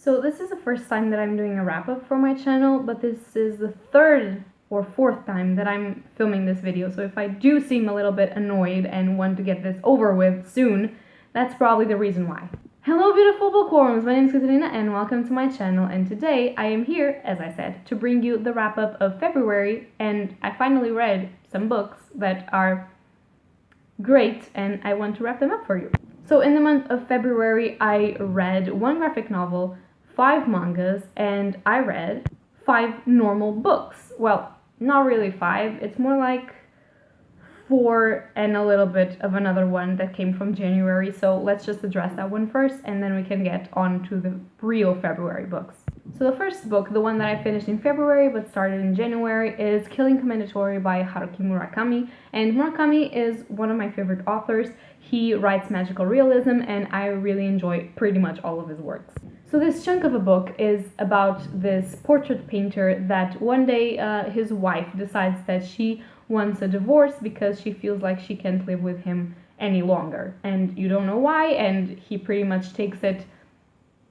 So this is the first time that I'm doing a wrap-up for my channel, but this is the third or fourth time that I'm filming this video, so if I do seem a little bit annoyed and want to get this over with soon, that's probably the reason why. Hello beautiful bookworms, my name is Katarina and welcome to my channel, and today I am here, as I said, to bring you the wrap-up of February, and I finally read some books that are great and I want to wrap them up for you. So in the month of February I read one graphic novel, 5 mangas, and I read 5 normal books. Well, not really 5, it's more like 4 and a little bit of another one that came from January, so let's just address that one first and then we can get on to the real February books. So the first book, the one that I finished in February but started in January, is Killing Commendatory by Haruki Murakami, and Murakami is one of my favorite authors. He writes magical realism and I really enjoy pretty much all of his works. So this chunk of a book is about this portrait painter that one day his wife decides that she wants a divorce because she feels like she can't live with him any longer. And you don't know why, and he pretty much takes it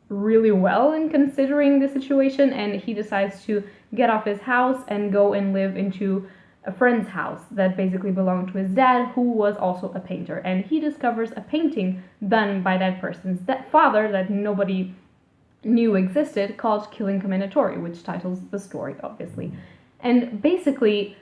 really well in considering the situation, and he decides to get off his house and go and live into a friend's house that basically belonged to his dad, who was also a painter. And he discovers a painting done by that person's father that nobody knew existed, called Killing Commendatory, which titles the story, obviously. And basically,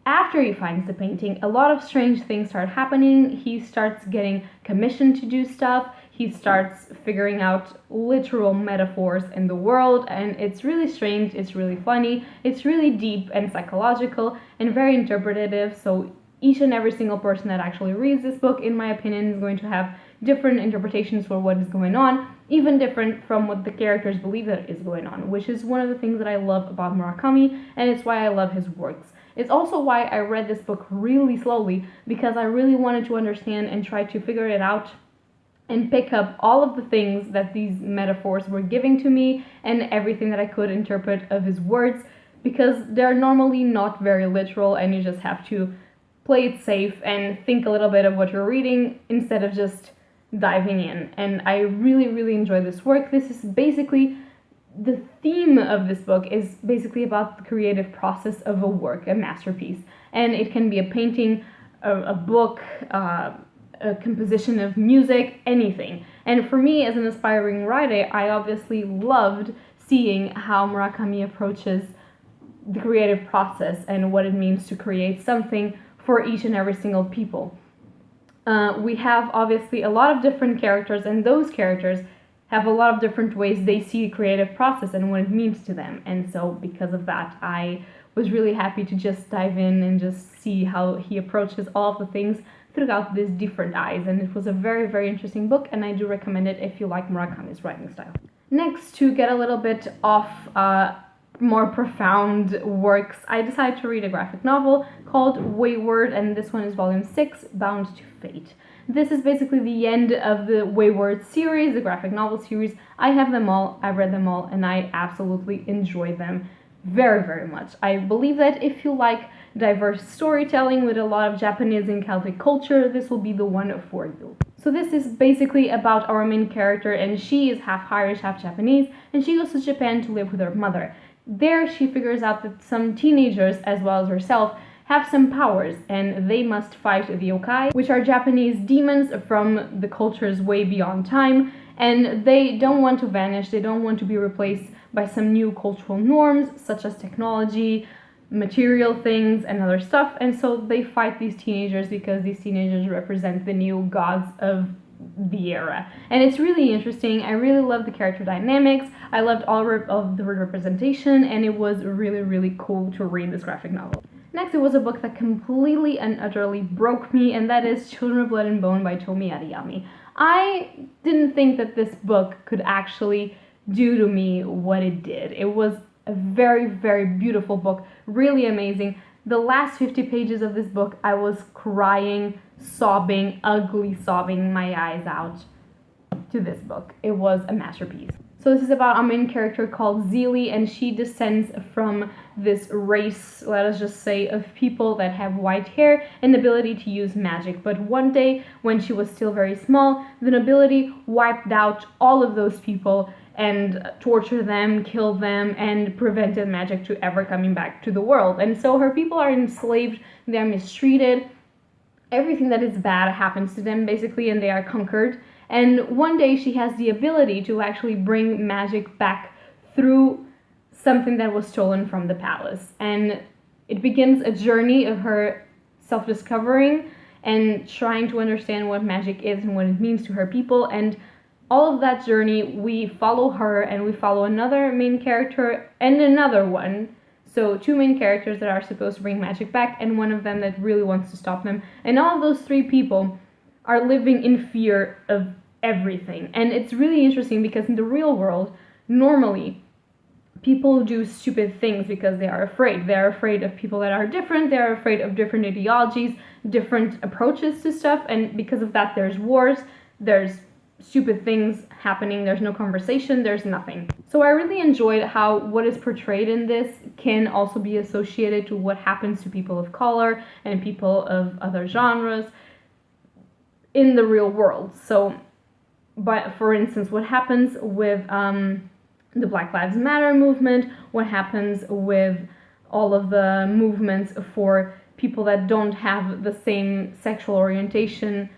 after he finds the painting, a lot of strange things start happening. He starts getting commissioned to do stuff. He starts figuring out literal metaphors in the world, and it's really strange, it's really funny, it's really deep and psychological and very interpretative, so each and every single person that actually reads this book, in my opinion, is going to have different interpretations for what is going on, even different from what the characters believe that is going on, which is one of the things that I love about Murakami, and it's why I love his works. It's also why I read this book really slowly, because I really wanted to understand and try to figure it out and pick up all of the things that these metaphors were giving to me and everything that I could interpret of his words, because they're normally not very literal and you just have to play it safe and think a little bit of what you're reading instead of just diving in. And I really enjoy this work. This is basically, the theme of this book is basically about the creative process of a work, a masterpiece. And it can be a painting, a book, a composition of music, anything. And for me, as an aspiring writer, I obviously loved seeing how Murakami approaches the creative process and what it means to create something for each and every single people. We have obviously a lot of different characters, and those characters have a lot of different ways they see the creative process and what it means to them. And so because of that, I was really happy to just dive in and just see how he approaches all of the things throughout these different eyes, and it was a very interesting book, and I do recommend it if you like Murakami's writing style. Next, to get a little bit off more profound works, I decided to read a graphic novel called Wayward, and this one is volume 6, Bound to Fate. This is basically the end of the Wayward series, the graphic novel series. I have them all, I've read them all, and I absolutely enjoy them very much. I believe that if you like diverse storytelling with a lot of Japanese and Celtic culture, this will be the one for you. So this is basically about our main character, and she is half Irish, half Japanese, and she goes to Japan to live with her mother. There she figures out that some teenagers, as well as herself, have some powers, and they must fight the yokai, which are Japanese demons from the cultures way beyond time, and they don't want to vanish, they don't want to be replaced by some new cultural norms, such as technology, material things, and other stuff, and so they fight these teenagers because these teenagers represent the new gods of the era. And it's really interesting. I really love the character dynamics, I loved all of the representation, and it was really cool to read this graphic novel. Next, it was a book that completely and utterly broke me, and that is Children of Blood and Bone by Tomi Adeyemi. I didn't think that this book could actually do to me what it did. It was a very beautiful book, really amazing. The last 50 pages of this book, I was crying, sobbing, ugly sobbing my eyes out to this book. It was a masterpiece. So this is about a main character called Zeely, and she descends from this race, let us just say, of people that have white hair and the ability to use magic. But one day, when she was still very small, the nobility wiped out all of those people and torture them, kill them, and prevented magic to ever coming back to the world. And so her people are enslaved, they're mistreated, everything that is bad happens to them basically, and they are conquered. And one day she has the ability to actually bring magic back through something that was stolen from the palace. And it begins a journey of her self-discovering and trying to understand what magic is and what it means to her people. And all of that journey, we follow her and we follow another main character and another one. So 2 main characters that are supposed to bring magic back, and one of them that really wants to stop them. And all of those 3 people are living in fear of everything. And it's really interesting because in the real world, normally people do stupid things because they are afraid. They're afraid of people that are different, they're afraid of different ideologies, different approaches to stuff, and because of that there's wars, there's stupid things happening, there's no conversation, there's nothing. So I really enjoyed how what is portrayed in this can also be associated to what happens to people of color and people of other genres in the real world. So, but for instance, what happens with the Black Lives Matter movement, what happens with all of the movements for people that don't have the same sexual orientation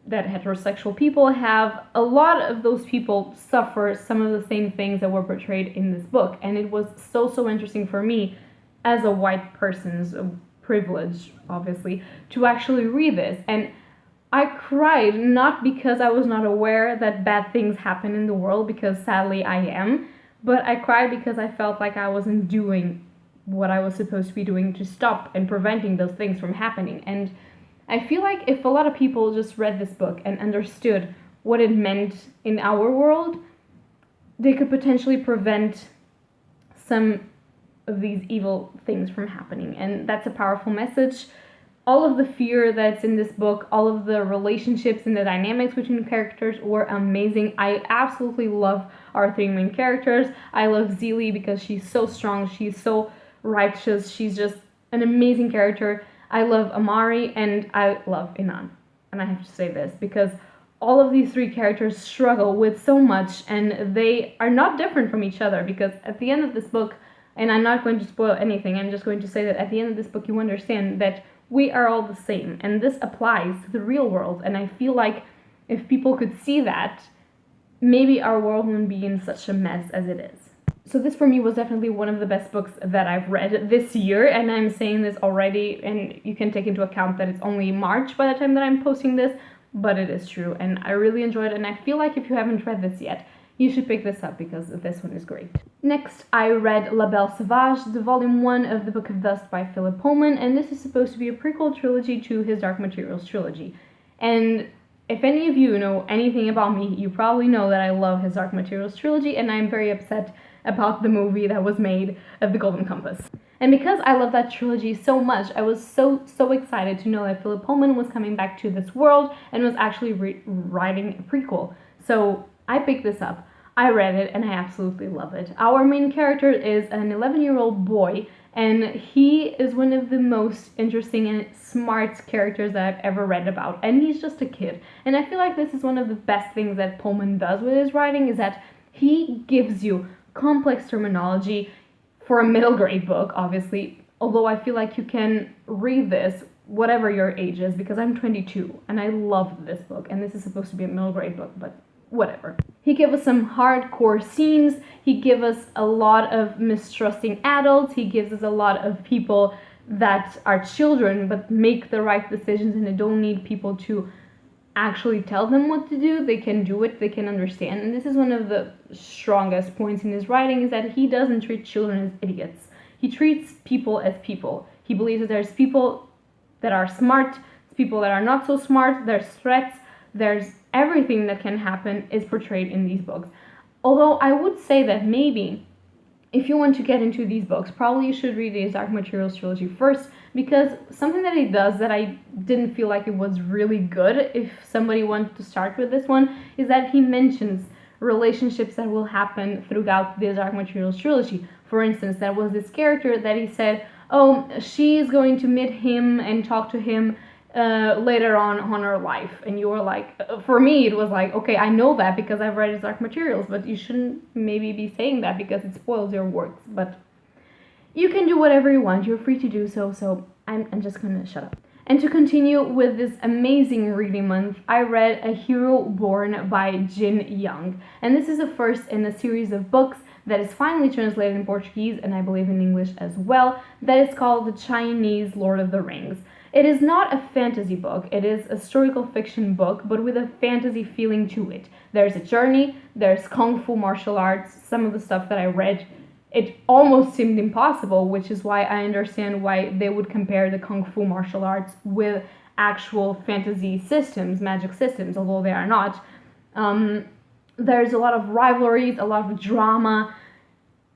that heterosexual people have, a lot of those people suffer some of the same things that were portrayed in this book. And it was so interesting for me as a white person's privilege, obviously, to actually read this. And I cried not because I was not aware that bad things happen in the world, because sadly I am, but I cried because I felt like I wasn't doing what I was supposed to be doing to stop and preventing those things from happening. And I feel like if a lot of people just read this book and understood what it meant in our world, they could potentially prevent some of these evil things from happening. And that's a powerful message. All of the fear that's in this book, all of the relationships and the dynamics between characters were amazing. I absolutely love our 3 main characters. I love Zelie because she's so strong, she's so righteous, she's just an amazing character. I love Amari and I love Inan. And I have to say this because all of these 3 characters struggle with so much, and they are not different from each other, because at the end of this book, and I'm not going to spoil anything, I'm just going to say that at the end of this book you understand that we are all the same, and this applies to the real world. And I feel like if people could see that, maybe our world wouldn't be in such a mess as it is. So this for me was definitely one of the best books that I've read this year, and I'm saying this already, and you can take into account that it's only March by the time that I'm posting this, but it is true, and I really enjoyed it, and I feel like if you haven't read this yet, you should pick this up because this one is great. Next, I read La Belle Sauvage, the volume 1 of the Book of Dust by Philip Pullman, and this is supposed to be a prequel trilogy to his Dark Materials trilogy. And if any of you know anything about me, you probably know that I love his Dark Materials trilogy, and I'm very upset about the movie that was made of The Golden Compass. And because I love that trilogy so much, I was so excited to know that Philip Pullman was coming back to this world and was actually writing a prequel. So I picked this up, I read it, and I absolutely love it. Our main character is an 11-year-old boy, and he is one of the most interesting and smart characters that I've ever read about, and he's just a kid. And I feel like this is one of the best things that Pullman does with his writing, is that he gives you complex terminology for a middle grade book, obviously, although I feel like you can read this whatever your age is, because I'm 22 and I love this book, and this is supposed to be a middle grade book, but whatever. He gave us some hardcore scenes, he gave us a lot of mistrusting adults, he gives us a lot of people that are children but make the right decisions, and they don't need people to actually tell them what to do. They can do it, they can understand. And this is one of the strongest points in his writing, is that he doesn't treat children as idiots. He treats people as people. He believes that there's people that are smart, people that are not so smart, there's threats, there's everything that can happen is portrayed in these books. Although I would say that maybe if you want to get into these books, probably you should read the Dark Materials trilogy first, because something that he does that I didn't feel like it was really good if somebody wanted to start with this one, is that he mentions relationships that will happen throughout the Dark Materials trilogy. For instance, there was this character that he said, oh, she is going to meet him and talk to him later on her life. And you were like, for me, it was like, okay, I know that because I've read his Dark Materials, but you shouldn't maybe be saying that because it spoils your works. But you can do whatever you want. You're free to do so. So I'm just gonna shut up. And to continue with this amazing reading month, I read A Hero Born by Jin Young. And this is the first in a series of books that is finally translated in Portuguese, and I believe in English as well, that is called The Chinese Lord of the Rings. It is not a fantasy book, it is a historical fiction book, but with a fantasy feeling to it. There's a journey, there's kung fu martial arts. Some of the stuff that I read, it almost seemed impossible, which is why I understand why they would compare the kung fu martial arts with actual fantasy systems, magic systems, although they are not. There's a lot of rivalries, a lot of drama,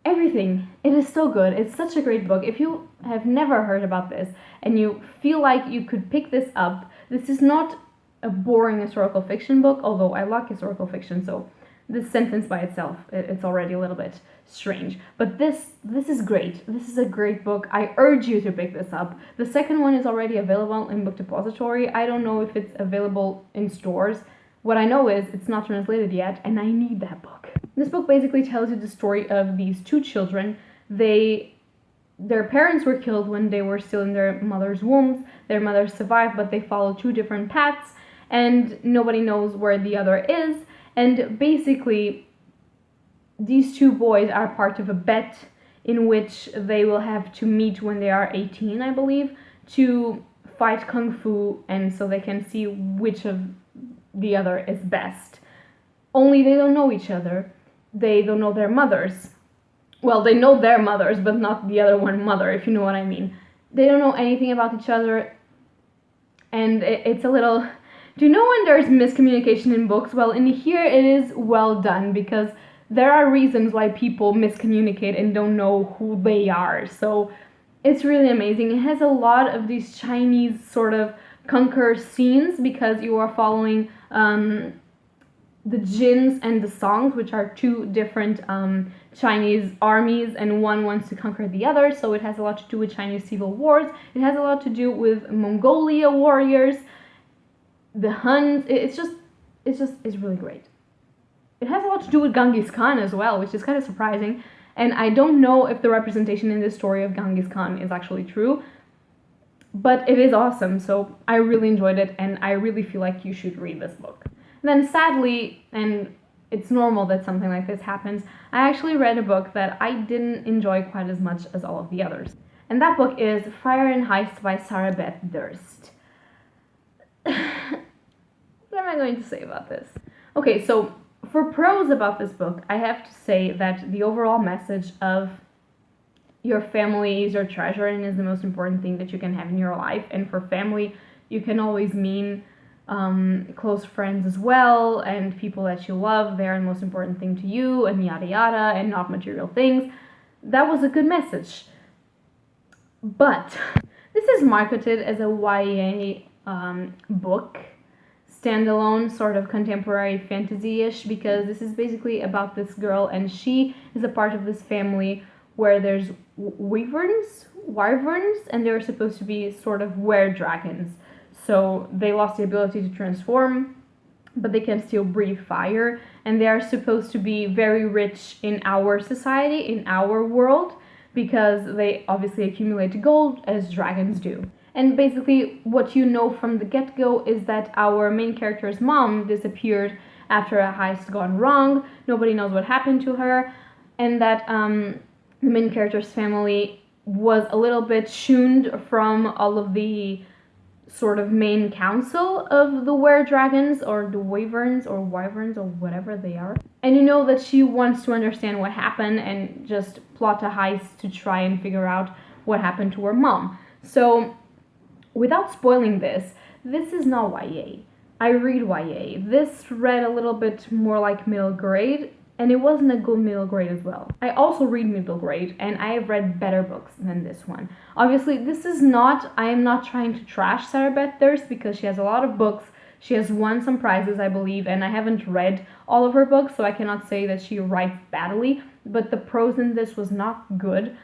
everything. It is so good. It's such a great book. If you have never heard about this and you feel like you could pick this up, this is not a boring historical fiction book, although I like historical fiction, so this sentence by itself, it's already a little bit strange. But this is great. This is a great book. I urge you to pick this up. The second one is already available in Book Depository. I don't know if it's available in stores. What I know is it's not translated yet, and I need that book. This book basically tells you the story of these two children. Their parents were killed when they were still in their mother's wombs. Their mother survived, but they followed two different paths, and nobody knows where the other is. And basically, these two boys are part of a bet in which they will have to meet when they are 18, I believe, to fight kung fu, and so they can see which of the other is best. Only they don't know each other. They don't know their mothers. Well, they know their mothers, but not the other one mother, if you know what I mean. They don't know anything about each other, and it's a little... Do you know when there's miscommunication in books? Well, in here it is well done, because there are reasons why people miscommunicate and don't know who they are. So it's really amazing. It has a lot of these Chinese sort of conquer scenes, because you are following the Jins and the Songs, which are two different Chinese armies, and one wants to conquer the other, so it has a lot to do with Chinese civil wars. It has a lot to do with Mongolia warriors, the Huns. It's really great. It has a lot to do with Genghis Khan as well, which is kind of surprising, and I don't know if the representation in this story of Genghis Khan is actually true, but it is awesome, so I really enjoyed it, and I really feel like you should read this book. Then sadly, and it's normal that something like this happens, I actually read a book that I didn't enjoy quite as much as all of the others. And that book is Fire and Heist by Sarah Beth Durst. What am I going to say about this? Okay, so for pros about this book, I have to say that the overall message of your family is your treasure and is the most important thing that you can have in your life. And for family, you can always mean close friends as well, and people that you love. They're the most important thing to you, and yada yada, and not material things. That was a good message. But this is marketed as a YA book, standalone, sort of contemporary fantasy-ish, because this is basically about this girl, and she is a part of this family where there's wyverns, and they're supposed to be sort of were-dragons. So they lost the ability to transform, but they can still breathe fire, and they are supposed to be very rich in our society, in our world, because they obviously accumulate gold as dragons do. And basically what you know from the get-go is that our main character's mom disappeared after a heist gone wrong. Nobody knows what happened to her, and that the main character's family was a little bit shunned from all of the sort of main council of the were-dragons, or the wyverns, or whatever they are. And you know that she wants to understand what happened and just plot a heist to try and figure out what happened to her mom. So, without spoiling this is not YA. I read YA. This read a little bit more like middle grade, and it wasn't a good middle grade as well. I also read middle grade, and I have read better books than this one. Obviously, I am not trying to trash Sarah Beth Durst, because she has a lot of books. She has won some prizes, I believe, and I haven't read all of her books, so I cannot say that she writes badly, but the prose in this was not good.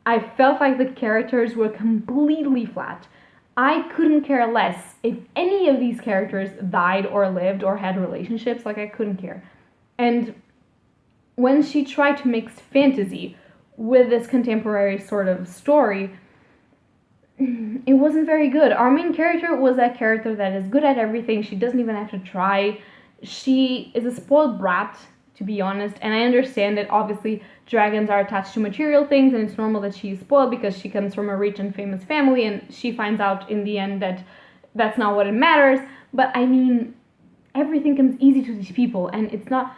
I felt like the characters were completely flat. I couldn't care less if any of these characters died or lived or had relationships. Like, I couldn't care. And when she tried to mix fantasy with this contemporary sort of story, it wasn't very good. Our main character was that character that is good at everything. She doesn't even have to try. She is a spoiled brat, to be honest, and I understand that obviously dragons are attached to material things, and it's normal that she's spoiled because she comes from a rich and famous family, and she finds out in the end that that's not what it matters. But I mean, everything comes easy to these people, and it's not...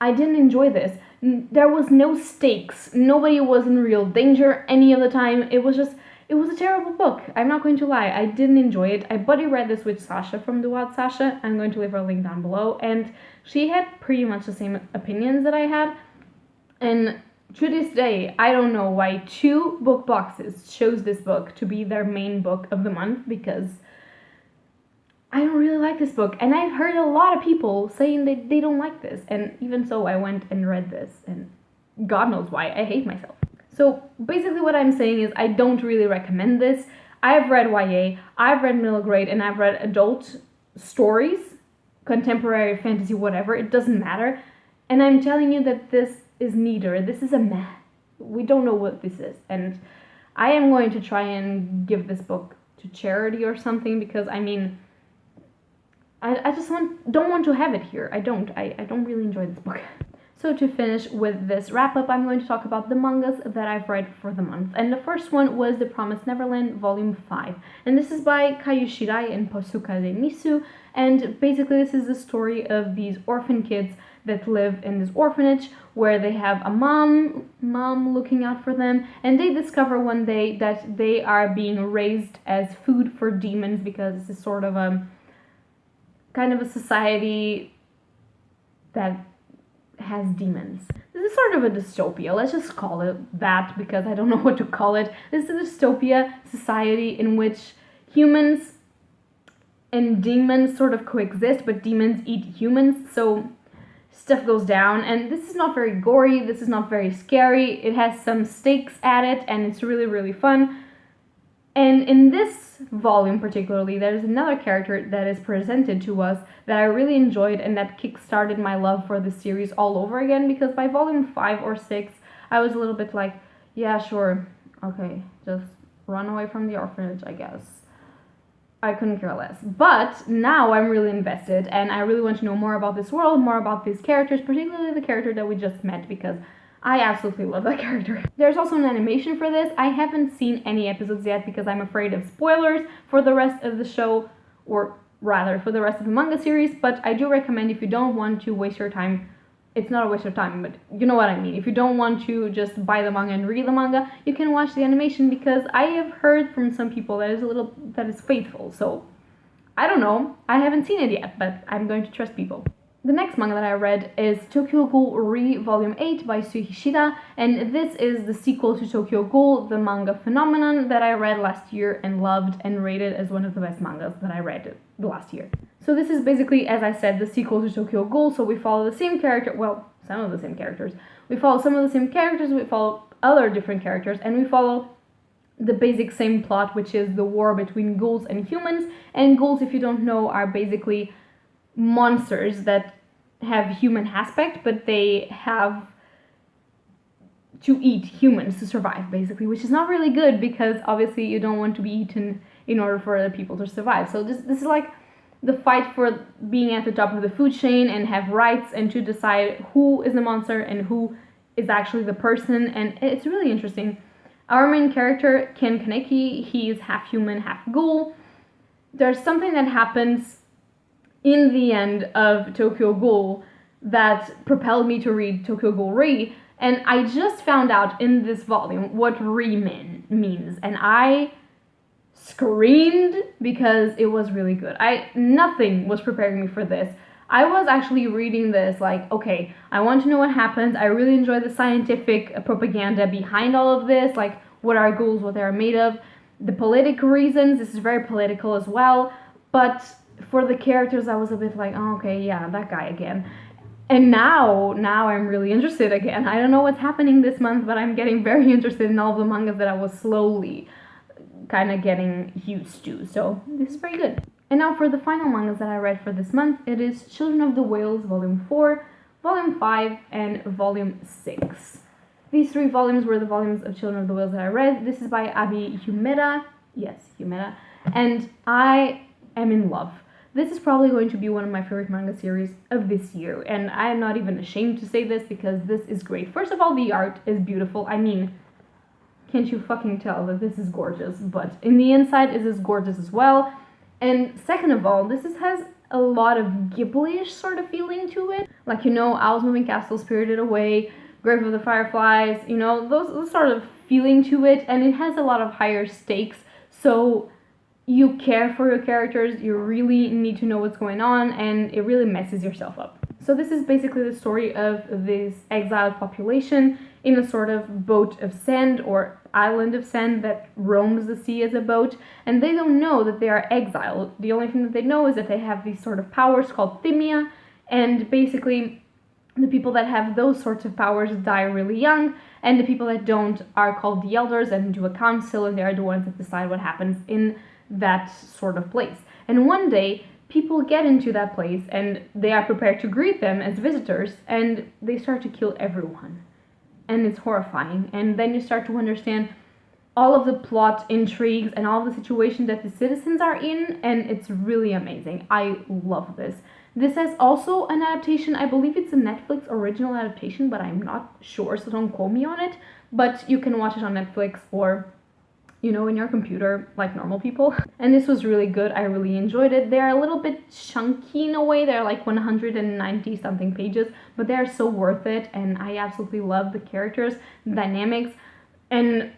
I didn't enjoy this. There was no stakes. Nobody was in real danger any of the time. It was a terrible book. I'm not going to lie. I didn't enjoy it. I buddy read this with Sasha from the Wild Sasha. I'm going to leave her link down below. And she had pretty much the same opinions that I had. And to this day, I don't know why 2 book boxes chose this book to be their main book of the month, because I don't really like this book. And I've heard a lot of people saying that they don't like this. And even so, I went and read this. And God knows why. I hate myself. So basically what I'm saying is I don't really recommend this. I've read YA, I've read middle grade, and I've read adult stories, contemporary fantasy, whatever, it doesn't matter. And I'm telling you that this is neither. This is a meh. We don't know what this is. And I am going to try and give this book to charity or something, because I mean, I just don't want to have it here. I don't really enjoy this book. So to finish with this wrap-up, I'm going to talk about the mangas that I've read for the month. And the first one was The Promised Neverland, Volume 5. And this is by Kayu Shirai and Posuka de Nisu. And basically this is the story of these orphan kids that live in this orphanage where they have a mom looking out for them. And they discover one day that they are being raised as food for demons, because this is sort of a kind of a society that has demons. This is sort of a dystopia, let's just call it that, because I don't know what to call it. This is a dystopia society in which humans and demons sort of coexist, but demons eat humans, so stuff goes down. And this is not very gory, this is not very scary, it has some stakes at it, and it's really, really fun. And in this volume particularly, there's another character that is presented to us that I really enjoyed, and that kickstarted my love for the series all over again, because by volume 5 or 6, I was a little bit like, yeah, sure, okay, just run away from the orphanage, I guess. I couldn't care less. But now I'm really invested, and I really want to know more about this world, more about these characters, particularly the character that we just met, because I absolutely love that character. There's also an animation for this. I haven't seen any episodes yet because I'm afraid of spoilers for the rest of the show, or rather for the rest of the manga series, but I do recommend, if you don't want to waste your time, it's not a waste of time, but you know what I mean. If you don't want to just buy the manga and read the manga, you can watch the animation, because I have heard from some people that is faithful, so I don't know. I haven't seen it yet, but I'm going to trust people. The next manga that I read is Tokyo Ghoul Re Volume 8 by Suihishida, and this is the sequel to Tokyo Ghoul, the manga phenomenon that I read last year and loved and rated as one of the best mangas that I read the last year. So this is basically, as I said, the sequel to Tokyo Ghoul, so we follow the same character, well, some of the same characters. We follow some of the same characters, we follow other different characters, and we follow the basic same plot, which is the war between ghouls and humans. And ghouls, if you don't know, are basically monsters that have human aspect, but they have to eat humans to survive, basically, which is not really good, because obviously you don't want to be eaten in order for other people to survive. So this is like the fight for being at the top of the food chain and have rights, and to decide who is the monster and who is actually the person, and it's really interesting. Our main character, Ken Kaneki, he is half human, half ghoul. There's something that happens in the end of Tokyo Ghoul that propelled me to read Tokyo Ghoul Re, and I just found out in this volume what Re means, and I screamed because it was really good. Nothing was preparing me for this. I was actually reading this like, okay, I want to know what happens. I really enjoy the scientific propaganda behind all of this, like what are ghouls, what they're made of, the political reasons. This is very political as well, but for the characters, I was a bit like, oh, okay, yeah, that guy again. And now I'm really interested again. I don't know what's happening this month, but I'm getting very interested in all of the mangas that I was slowly kind of getting used to. So this is very good. And now for the final mangas that I read for this month, it is Children of the Whales Volume 4, Volume 5, and Volume 6. These 3 volumes were the volumes of Children of the Whales that I read. This is by Abi Humeda. Yes, Humeda. And I am in love. This is probably going to be one of my favorite manga series of this year. And I am not even ashamed to say this because this is great. First of all, the art is beautiful. I mean, can't you fucking tell that this is gorgeous? But in the inside, it is gorgeous as well. And second of all, this has a lot of Ghibli-ish sort of feeling to it. Like, you know, Owl's Moving Castle, Spirited Away, Grave of the Fireflies, you know, those sort of feeling to it. And it has a lot of higher stakes. So you care for your characters, you really need to know what's going on, and it really messes yourself up. So this is basically the story of this exiled population in a sort of boat of sand or island of sand that roams the sea as a boat, and they don't know that they are exiled. The only thing that they know is that they have these sort of powers called thymia, and basically the people that have those sorts of powers die really young, and the people that don't are called the elders and do a council, and they are the ones that decide what happens in that sort of place. And one day, people get into that place and they are prepared to greet them as visitors, and they start to kill everyone. And it's horrifying. And then you start to understand all of the plot intrigues and all the situations that the citizens are in, and it's really amazing. I love this. This has also an adaptation. I believe it's a Netflix original adaptation, but I'm not sure, so don't quote me on it. But you can watch it on Netflix or, you know, in your computer like normal people. And this was really good. I really enjoyed it. They're a little bit chunky in a way. They're like 190 something pages, but they're so worth it. And I absolutely love the characters, the dynamics, and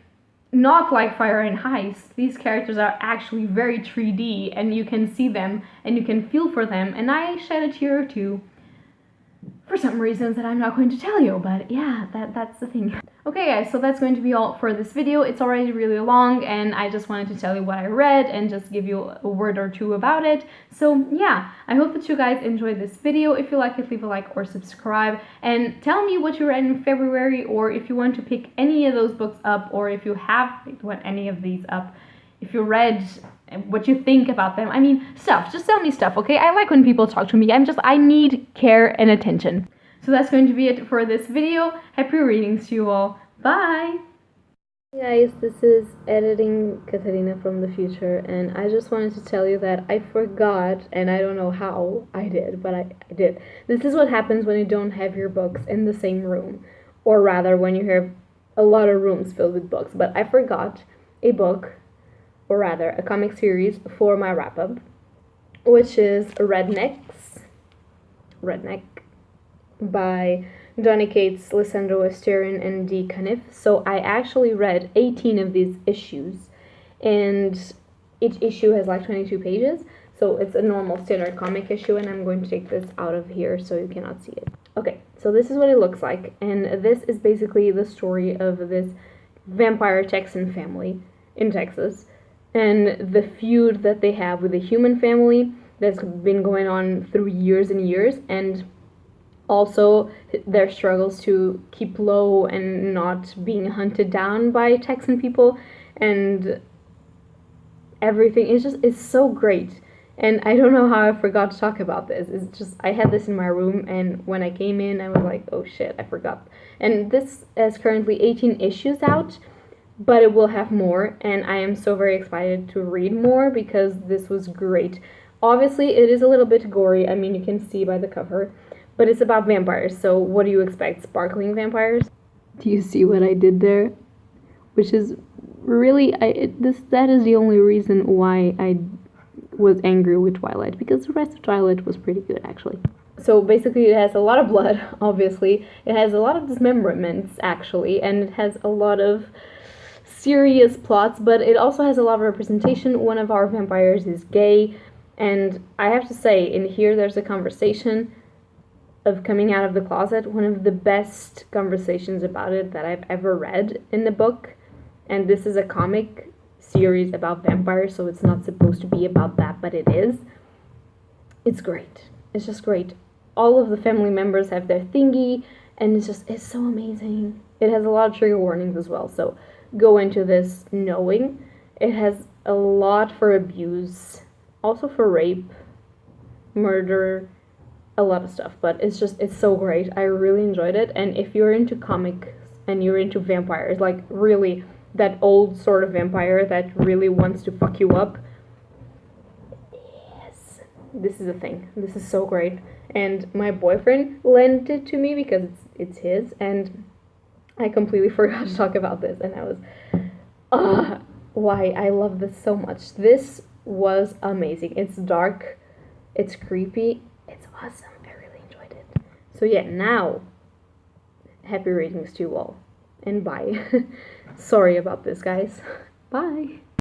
not like Fire and Heist. These characters are actually very 3D, and you can see them and you can feel for them. And I shed a tear or two for some reasons that I'm not going to tell you, but yeah, that's the thing. Okay guys, so that's going to be all for this video. It's already really long, and I just wanted to tell you what I read and just give you a word or two about it. So yeah, I hope that you guys enjoyed this video. If you like it, leave a like or subscribe, and tell me what you read in February, or if you want to pick any of those books up, or if you have picked any of these up, if you read, what you think about them. I mean, stuff. Just tell me stuff, okay? I like when people talk to me. I need care and attention. So that's going to be it for this video. Happy readings to you all. Bye! Hey guys, this is editing Katarina from the future, and I just wanted to tell you that I forgot, and I don't know how I did, but I did. This is what happens when you don't have your books in the same room, or rather when you have a lot of rooms filled with books. But I forgot a book, or rather a comic series for my wrap-up, which is Redneck by Donny Cates, Lissandro Esterin, and Dee Caniff. So I actually read 18 of these issues, and each issue has like 22 pages, so it's a normal standard comic issue, and I'm going to take this out of here so you cannot see it. Okay, so this is what it looks like, and this is basically the story of this vampire Texan family in Texas, and the feud that they have with the human family that's been going on through years and years, and also their struggles to keep low and not being hunted down by Texan people, and everything. It's so great. And I don't know how I forgot to talk about this. It's just, I had this in my room, and when I came in, I was like, oh shit, I forgot. And this is currently 18 issues out, but it will have more, and I am so very excited to read more because this was great. Obviously, it is a little bit gory. I mean, you can see by the cover, but it's about vampires, so what do you expect? Sparkling vampires? Do you see what I did there? Which is really, that is the only reason why I was angry with Twilight, because the rest of Twilight was pretty good, actually. So basically it has a lot of blood, obviously. It has a lot of dismemberments, actually, and it has a lot of serious plots, but it also has a lot of representation. One of our vampires is gay, and I have to say, in here there's a conversation of coming out of the closet, one of the best conversations about it that I've ever read in the book. And this is a comic series about vampires, so it's not supposed to be about that, but it is. It's great. It's just great. All of the family members have their thingy, and it's so amazing. It has a lot of trigger warnings as well, so go into this knowing. It has a lot for abuse, also for rape, murder, a lot of stuff, but it's so great. I really enjoyed it. And if you're into comics and you're into vampires, like really that old sort of vampire that really wants to fuck you up, yes, this is a thing. This is so great. And my boyfriend lent it to me because it's his, and I completely forgot to talk about this, and I was why I love this so much. This was amazing. It's dark, it's creepy, it's awesome. I really enjoyed it. So yeah, now happy readings to you all, and bye. Sorry about this, guys. Bye.